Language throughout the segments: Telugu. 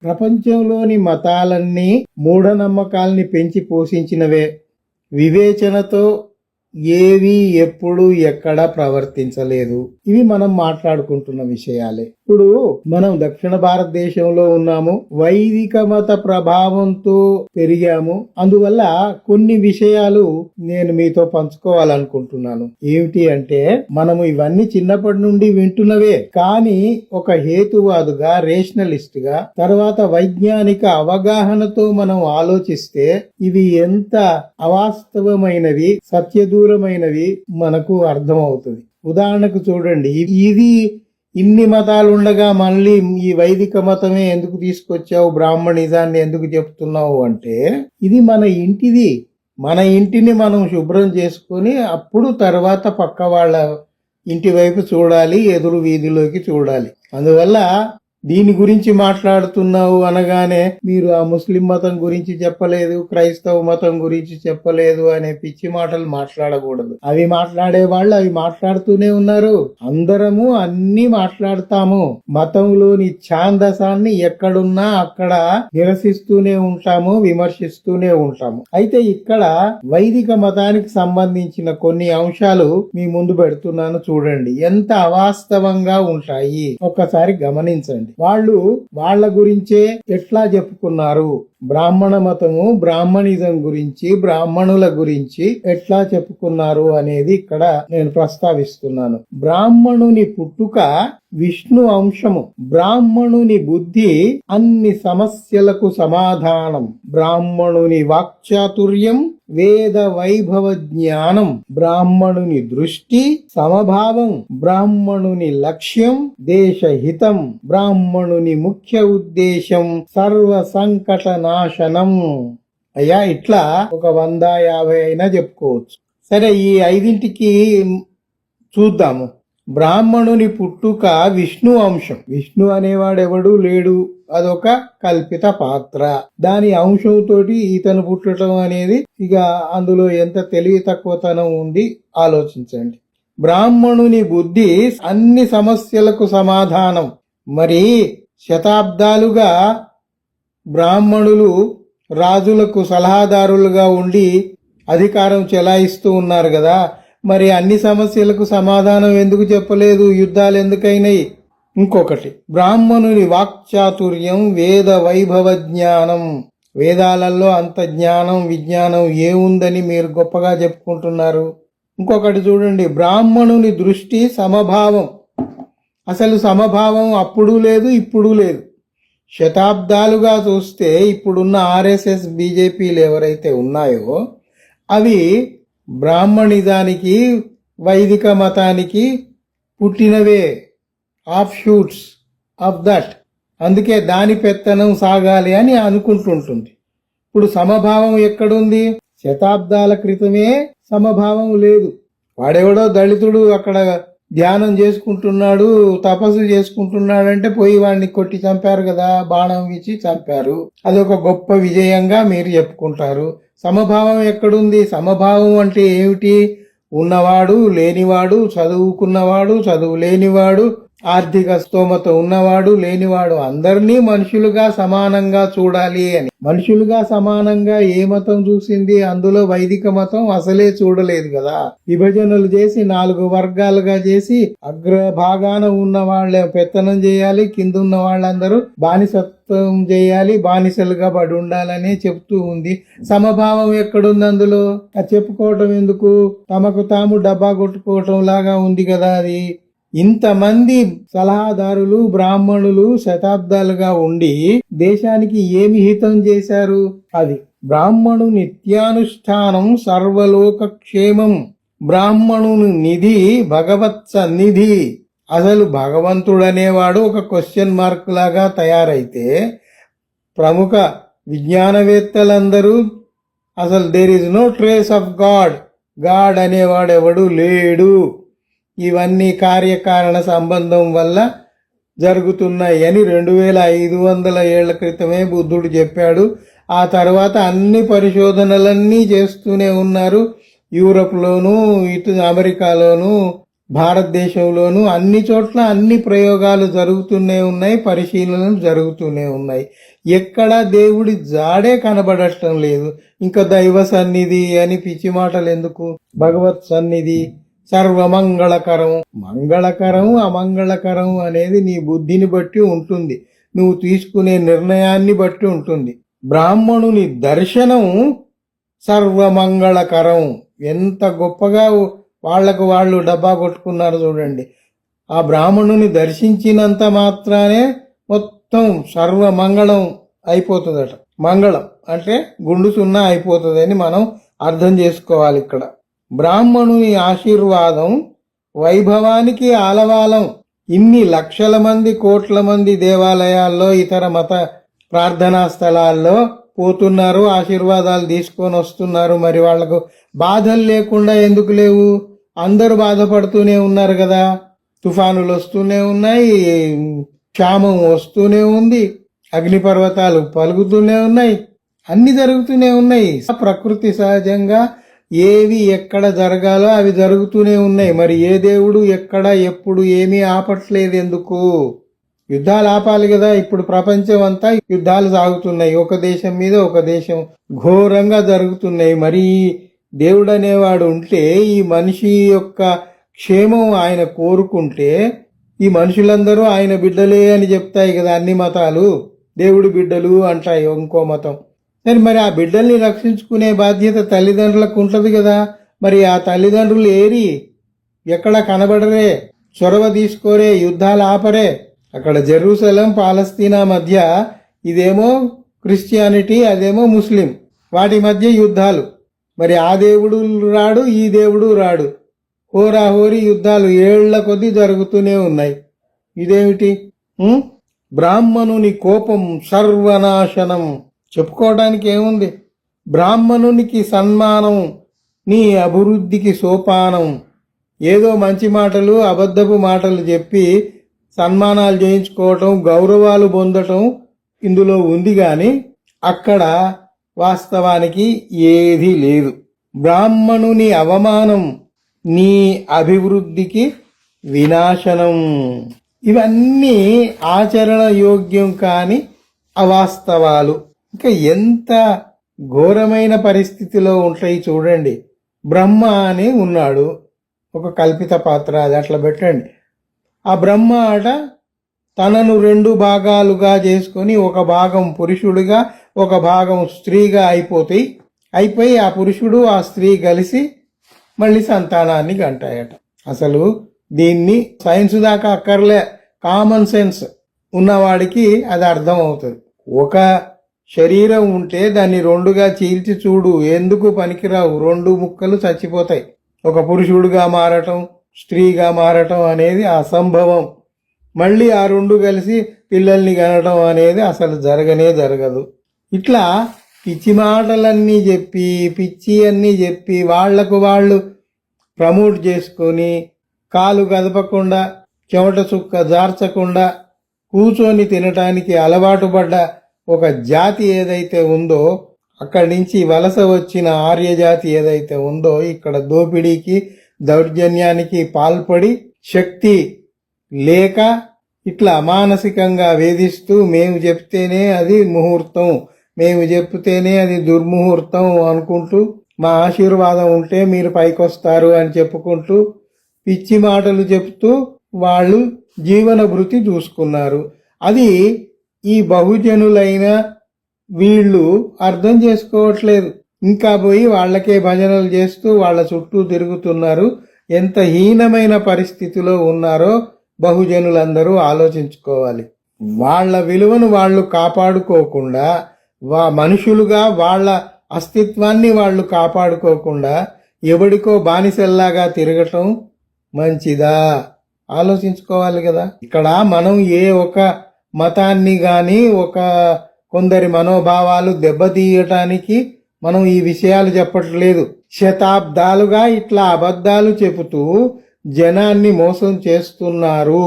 ప్రపంచంలోని మతాలన్నీ మూఢనమ్మకాల్ని పెంచి పోషించినవే. వివేచనతో ఏవి ఎప్పుడు ఎక్కడ ప్రవర్తించలేదు. ఇవి మనం మాట్లాడుకుంటున్న విషయాలే. ఇప్పుడు మనం దక్షిణ భారతదేశంలో ఉన్నాము. వైదిక మత ప్రభావంతో పెరిగాము. అందువల్ల కొన్ని విషయాలు నేను మీతో పంచుకోవాలనుకుంటున్నాను. ఏమిటి అంటే, మనము ఇవన్నీ చిన్నప్పటి నుండి వింటున్నవే, కానీ ఒక హేతువాదుగా, రేషనలిస్ట్ గా, తర్వాత వైజ్ఞానిక అవగాహనతో మనం ఆలోచిస్తే ఇవి ఎంత అవాస్తవమైనవి, సత్యదూరమైనవి మనకు అర్థమవుతుంది. ఉదాహరణకు చూడండి, ఇది ఇన్ని మతాలు ఉండగా మళ్ళీ ఈ వైదిక మతమే ఎందుకు తీసుకొచ్చావు, బ్రాహ్మణిజాన్ని ఎందుకు చెప్తున్నావు అంటే, ఇది మన ఇంటిది. మన ఇంటిని మనం శుభ్రం చేసుకొని అప్పుడు తర్వాత పక్క వాళ్ళ ఇంటి వైపు చూడాలి, ఎదురు వీధిలోకి చూడాలి. అందువల్ల దీని గురించి మాట్లాడుతున్నావు అనగానే మీరు ఆ ముస్లిం మతం గురించి చెప్పలేదు, క్రైస్తవ మతం గురించి చెప్పలేదు అనే పిచ్చి మాటలు మాట్లాడకూడదు. అవి మాట్లాడే వాళ్ళు అవి మాట్లాడుతూనే ఉన్నారు. అందరము అన్ని మాట్లాడతాము. మతంలోని ఛాందసాన్ని ఎక్కడున్నా అక్కడ నిరసిస్తూనే ఉంటాము, విమర్శిస్తూనే ఉంటాము. అయితే ఇక్కడ వైదిక మతానికి సంబంధించిన కొన్ని అంశాలు మీ ముందు పెడుతున్నాను, చూడండి ఎంత అవాస్తవంగా ఉంటాయి ఒక్కసారి గమనించండి. వాళ్ళు వాళ్ళ గురించే ఎట్లా చెప్పుకున్నారు, బ్రాహ్మణ మతము బ్రాహ్మణిజం గురించి, బ్రాహ్మణుల గురించి ఎట్లా చెప్పుకున్నారు అనేది ఇక్కడ నేను ప్రస్తావిస్తున్నాను. బ్రాహ్మణుని పుట్టుక విష్ణు అంశము, బ్రాహ్మణుని బుద్ధి అన్ని సమస్యలకు సమాధానం, బ్రాహ్మణుని వాక్చాతుర్యం వేద వైభవ జ్ఞానం, బ్రాహ్మణుని దృష్టి సమభావం, బ్రాహ్మణుని లక్ష్యం దేశహితం, బ్రాహ్మణుని ముఖ్య ఉద్దేశం సర్వ సంకట నాశనం. అయ్యా, ఇట్లా ఒక 150 అయినా చెప్పుకోవచ్చు. సరే, ఈ 5ంటికి చూద్దాము. బ్రాహ్మణుని పుట్టుక విష్ణు అంశం. విష్ణు అనేవాడెవడూ లేడు, అదొక కల్పిత పాత్ర. దాని అంశంతో ఇతను పుట్టడం అనేది ఇక అందులో ఎంత తెలివి తక్కువతనం ఉంది ఆలోచించండి. బ్రాహ్మణుని బుద్ధి అన్ని సమస్యలకు సమాధానం. మరి శతాబ్దాలుగా బ్రాహ్మణులు రాజులకు సలహాదారులుగా ఉండి అధికారం చెలాయిస్తూ ఉన్నారు కదా, మరి అన్ని సమస్యలకు సమాధానం ఎందుకు చెప్పలేదు, యుద్ధాలు ఎందుకైనాయి? ఇంకొకటి, బ్రాహ్మణుని వాక్చాతుర్యం వేద వైభవ జ్ఞానం. వేదాలలో అంత జ్ఞానం విజ్ఞానం ఏముందని మీరు గొప్పగా చెప్పుకుంటున్నారు. ఇంకొకటి చూడండి, బ్రాహ్మణుని దృష్టి సమభావం. అసలు సమభావం అప్పుడు లేదు, ఇప్పుడు లేదు. శతాబ్దాలుగా చూస్తే ఇప్పుడున్న ఆర్ఎస్ఎస్ బీజేపీలు ఎవరైతే ఉన్నాయో అవి బ్రాహ్మణిజానికి వైదిక మతానికి పుట్టినవే, ఆఫ్ షూట్స్ ఆఫ్ దట్. అందుకే దాని పెత్తనం సాగాలి అని అనుకుంటుంటుంది. ఇప్పుడు సమభావం ఎక్కడుంది? శతాబ్దాల క్రితమే సమభావం లేదు. వాడెవడో దళితుడు అక్కడ ధ్యానం చేసుకుంటున్నాడు, తపస్సు చేసుకుంటున్నాడంటే పోయి వాడిని కొట్టి చంపారు కదా, బాణం ఇచ్చి చంపారు. అదొక గొప్ప విజయంగా మీరు చెప్పుకుంటారు. సమభావం ఎక్కడుంది? సమభావం అంటే ఏమిటి? ఉన్నవాడు లేనివాడు, చదువుకున్నవాడు చదువు లేనివాడు, ఆర్థిక స్తోమత ఉన్నవాడు లేనివాడు అందరినీ మనుషులుగా సమానంగా చూడాలి అని. మనుషులుగా సమానంగా ఏ మతం చూసింది? అందులో వైదిక మతం అసలే చూడలేదు కదా. విభజనలు చేసి 4 వర్గాలుగా చేసి అగ్రభాగాన ఉన్న వాళ్ళే పెత్తనం చేయాలి, కింద ఉన్న వాళ్ళందరూ బానిసత్వం చేయాలి, బానిసలుగా పడి ఉండాలనే చెప్తూ ఉంది. సమభావం ఎక్కడుంది అందులో? అది చెప్పుకోవటం ఎందుకు? తమకు తాము డబ్బా కొట్టుకోవటం లాగా ఉంది కదా అది. ఇంతమంది సలహాదారులు బ్రాహ్మణులు శతాబ్దాలుగా ఉండి దేశానికి ఏమి హితం చేశారు? అది బ్రాహ్మణు నిత్యానుష్ఠానం సర్వలోక క్షేమం, బ్రాహ్మణుని నిధి భగవత్స నిధి. అసలు భగవంతుడనేవాడు ఒక క్వశ్చన్ మార్క్ లాగా తయారైతే ప్రముఖ విజ్ఞానవేత్తలందరూ అసలు there is no trace of God, God అనేవాడు ఎవడు లేడు, ఇవన్నీ కార్యకారణ సంబంధం వల్ల జరుగుతున్నాయి అని 2500 ఏళ్ల క్రితమే బుద్ధుడు చెప్పాడు. ఆ తర్వాత అన్ని పరిశోధనలన్నీ చేస్తూనే ఉన్నారు. యూరప్లోనూ ఇటు అమెరికాలోనూ భారతదేశంలోనూ అన్ని చోట్ల అన్ని ప్రయోగాలు జరుగుతూనే ఉన్నాయి, పరిశీలనలు జరుగుతూనే ఉన్నాయి. ఎక్కడా దేవుడి జాడే కనబడటం లేదు. ఇంకా దైవ సన్నిధి అని పిచ్చి మాటలు ఎందుకు? భగవత్ సన్నిధి సర్వమంగళకరం. మంగళకరం అమంగళకరం అనేది నీ బుద్ధిని బట్టి ఉంటుంది, నువ్వు తీసుకునే నిర్ణయాన్ని బట్టి ఉంటుంది. బ్రాహ్మణుని దర్శనం సర్వమంగళకరం. ఎంత గొప్పగా వాళ్లకు వాళ్ళు డబ్బా కొట్టుకున్నారు చూడండి. ఆ బ్రాహ్మణుని దర్శించినంత మాత్రానే మొత్తం సర్వమంగళం అయిపోతుందట. మంగళం అంటే గుండు సున్నా అయిపోతుందని మనం అర్థం చేసుకోవాలి. ఇక్కడ బ్రాహ్మణుని ఆశీర్వాదం వైభవానికి ఆలవాలం. ఇన్ని లక్షల మంది కోట్ల మంది దేవాలయాల్లో ఇతర మత ప్రార్థనా స్థలాల్లో పోతున్నారు, ఆశీర్వాదాలు తీసుకొని వస్తున్నారు. మరి వాళ్లకు బాధలు లేకుండా ఎందుకు లేవు? అందరూ బాధపడుతూనే ఉన్నారు కదా. తుఫానులు వస్తూనే ఉన్నాయి, క్షామం వస్తూనే ఉంది, అగ్నిపర్వతాలు పలుకుతూనే ఉన్నాయి, అన్ని జరుగుతూనే ఉన్నాయి. ప్రకృతి సహజంగా ఏవి ఎక్కడ జరగాలో అవి జరుగుతూనే ఉన్నాయి. మరి ఏ దేవుడు ఎక్కడ ఎప్పుడు ఏమీ ఆపట్లేదు ఎందుకు? యుద్ధాలు ఆపాలి కదా. ఇప్పుడు ప్రపంచం అంతా యుద్ధాలు సాగుతున్నాయి, ఒక దేశం మీద ఒక దేశం ఘోరంగా జరుగుతున్నాయి. మరి దేవుడు అనేవాడు ఉంటే, ఈ మనిషి యొక్క క్షేమం ఆయన కోరుకుంటే, ఈ మనుషులందరూ ఆయన బిడ్డలే అని చెప్తాయి కదా అన్ని మతాలు. దేవుడి బిడ్డలు అంటాయి ఇంకో మతం. మరి ఆ బిడ్డల్ని రక్షించుకునే బాధ్యత తల్లిదండ్రులకు ఉంటది కదా. మరి ఆ తల్లిదండ్రులు ఏరి ఎక్కడ కనబడరే, చొరవ తీసుకోరే, యుద్ధాలు ఆపరే. అక్కడ జెరూసలం పాలస్తీనా మధ్య ఇదేమో క్రిస్టియానిటీ, అదేమో ముస్లిం, వాటి మధ్య యుద్ధాలు. మరి ఆ దేవుడు రాడు, ఈ దేవుడు రాడు, హోరాహోరీ యుద్ధాలు ఏళ్ల కొద్దీ జరుగుతూనే ఉన్నాయి. ఇదేమిటి? బ్రాహ్మణుని కోపం సర్వనాశనం. చెప్పుకోవడానికి ఏముంది? బ్రాహ్మణునికి సన్మానం నీ అభివృద్ధికి సోపానం. ఏదో మంచి మాటలు అబద్ధపు మాటలు చెప్పి సన్మానాలు చేయించుకోవటం, గౌరవాలు పొందటం ఇందులో ఉంది గాని అక్కడ వాస్తవానికి ఏదీ లేదు. బ్రాహ్మణుని అవమానం నీ అభివృద్ధికి వినాశనం. ఇవన్నీ ఆచరణ యోగ్యం కాని అవాస్తవాలు. ఇంకా ఎంత ఘోరమైన పరిస్థితిలో ఉంటాయి చూడండి. బ్రహ్మ అని ఉన్నాడు, ఒక కల్పిత పాత్ర, అది అట్లా పెట్టండి. ఆ బ్రహ్మ తనను రెండు భాగాలుగా చేసుకొని ఒక భాగం పురుషుడిగా ఒక భాగం స్త్రీగా అయిపోయి ఆ పురుషుడు ఆ స్త్రీ కలిసి మళ్ళీ సంతానాన్ని కంటాయట. అసలు దీన్ని సైన్స్ దాకా అక్కర్లే, కామన్ సెన్స్ ఉన్నవాడికి అది అర్థం అవుతుంది. ఒక శరీరం ఉంటే దాన్ని రెండుగా చీల్చి చూడు, ఎందుకు పనికిరావు, రెండు ముక్కలు చచ్చిపోతాయి. ఒక పురుషుడుగా మారటం స్త్రీగా మారటం అనేది అసంభవం. మళ్ళీ ఆ రెండు కలిసి పిల్లల్ని కనటం అనేది అసలు జరగదు. ఇట్లా పిచ్చి మాటలన్నీ చెప్పి పిచ్చి అన్నీ చెప్పి వాళ్లకు వాళ్ళు ప్రమోట్ చేసుకొని కాలు కదపకుండా చెమట చుక్క జార్చకుండా కూర్చొని తినటానికి అలవాటు పడ్డ ఒక జాతి ఏదైతే ఉందో, అక్కడి నుంచి వలస వచ్చిన ఆర్యజాతి ఏదైతే ఉందో, ఇక్కడ దోపిడీకి దౌర్జన్యానికి పాల్పడి శక్తి లేక ఇట్లా మానసికంగా వేధిస్తూ మేము చెప్తేనే అది ముహూర్తం, మేము చెప్తేనే అది దుర్ముహూర్తం అనుకుంటూ, మా ఆశీర్వాదం ఉంటే మీరు పైకొస్తారు అని చెప్పుకుంటూ పిచ్చి మాటలు చెప్తూ వాళ్ళు జీవన భృతి చూసుకున్నారు. అది ఈ బహుజనులైన వీళ్ళు అర్థం చేసుకోవట్లేదు. ఇంకా పోయి వాళ్ళకే భజనలు చేస్తూ వాళ్ళ చుట్టూ తిరుగుతున్నారు. ఎంత హీనమైన పరిస్థితిలో ఉన్నారో బహుజనులందరూ ఆలోచించుకోవాలి. వాళ్ళ విలువను వాళ్ళు కాపాడుకోకుండా, మనుషులుగా వాళ్ళ అస్తిత్వాన్ని వాళ్ళు కాపాడుకోకుండా ఎవడికో బానిసల్లాగా తిరగటం మంచిదా? ఆలోచించుకోవాలి కదా. ఇక్కడ మనం ఏ ఒక మతాన్ని గాని ఒక కొందరి మనోభావాలు దెబ్బతీయటానికి మనం ఈ విషయాలు చెప్పట్లేదు. శతాబ్దాలుగా ఇట్లా అబద్ధాలు చెబుతూ జనాన్ని మోసం చేస్తున్నారు.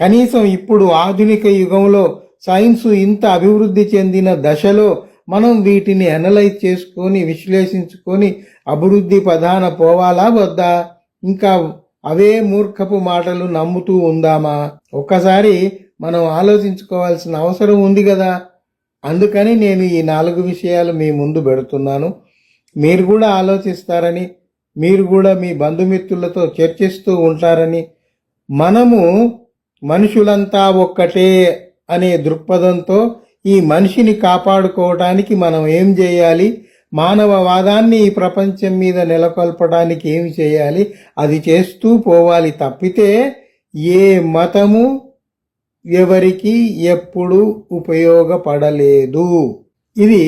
కనీసం ఇప్పుడు ఆధునిక యుగంలో సైన్స్ ఇంత అభివృద్ధి చెందిన దశలో మనం వీటిని అనలైజ్ చేసుకొని విశ్లేషించుకొని అభివృద్ధి ప్రధాన పోవాలా వద్దా? ఇంకా అవే మూర్ఖపు మాటలు నమ్ముతూ ఉందామా? ఒక్కసారి మనం ఆలోచించుకోవాల్సిన అవసరం ఉంది కదా. అందుకని నేను ఈ 4 విషయాలు మీ ముందు పెడుతున్నాను. మీరు కూడా ఆలోచిస్తారని, మీరు కూడా మీ బంధుమిత్రులతో చర్చిస్తూ ఉంటారని, మనము మనుషులంతా ఒక్కటే అనే దృక్పథంతో ఈ మనిషిని కాపాడుకోవటానికి మనం ఏం చేయాలి, మానవవాదాన్ని ఈ ప్రపంచం మీద నెలకొల్పడానికి ఏమి చేయాలి, అది చేస్తూ పోవాలి. తప్పితే ఏ మతము ఎవరికి ఎప్పుడు ఉపయోగపడలేదు. ఇది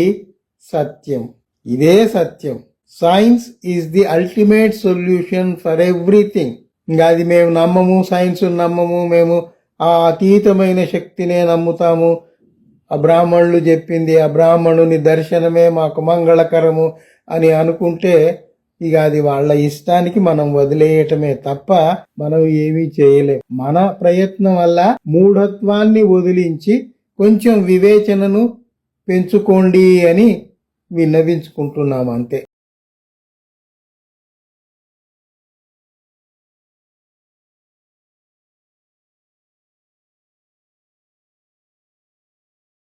సత్యం. ఇదే సత్యం. Science is the ultimate solution for everything. ఇంకా అది మేము నమ్మము, సైన్స్ నమ్మము, మేము ఆ అతీతమైన శక్తినే నమ్ముతాము, ఆ బ్రాహ్మణులు చెప్పింది, ఆ బ్రాహ్మణుని దర్శనమే మాకు మంగళకరము అని అనుకుంటే ఇక అది వాళ్ళ ఇష్టానికి మనం వదిలేయటమే తప్ప మనం ఏమీ చేయలేం. మన ప్రయత్నం వల్ల మూఢత్వాన్ని వదిలించి కొంచెం వివేచనను పెంచుకోండి అని విన్నవించుకుంటున్నాం అంతే.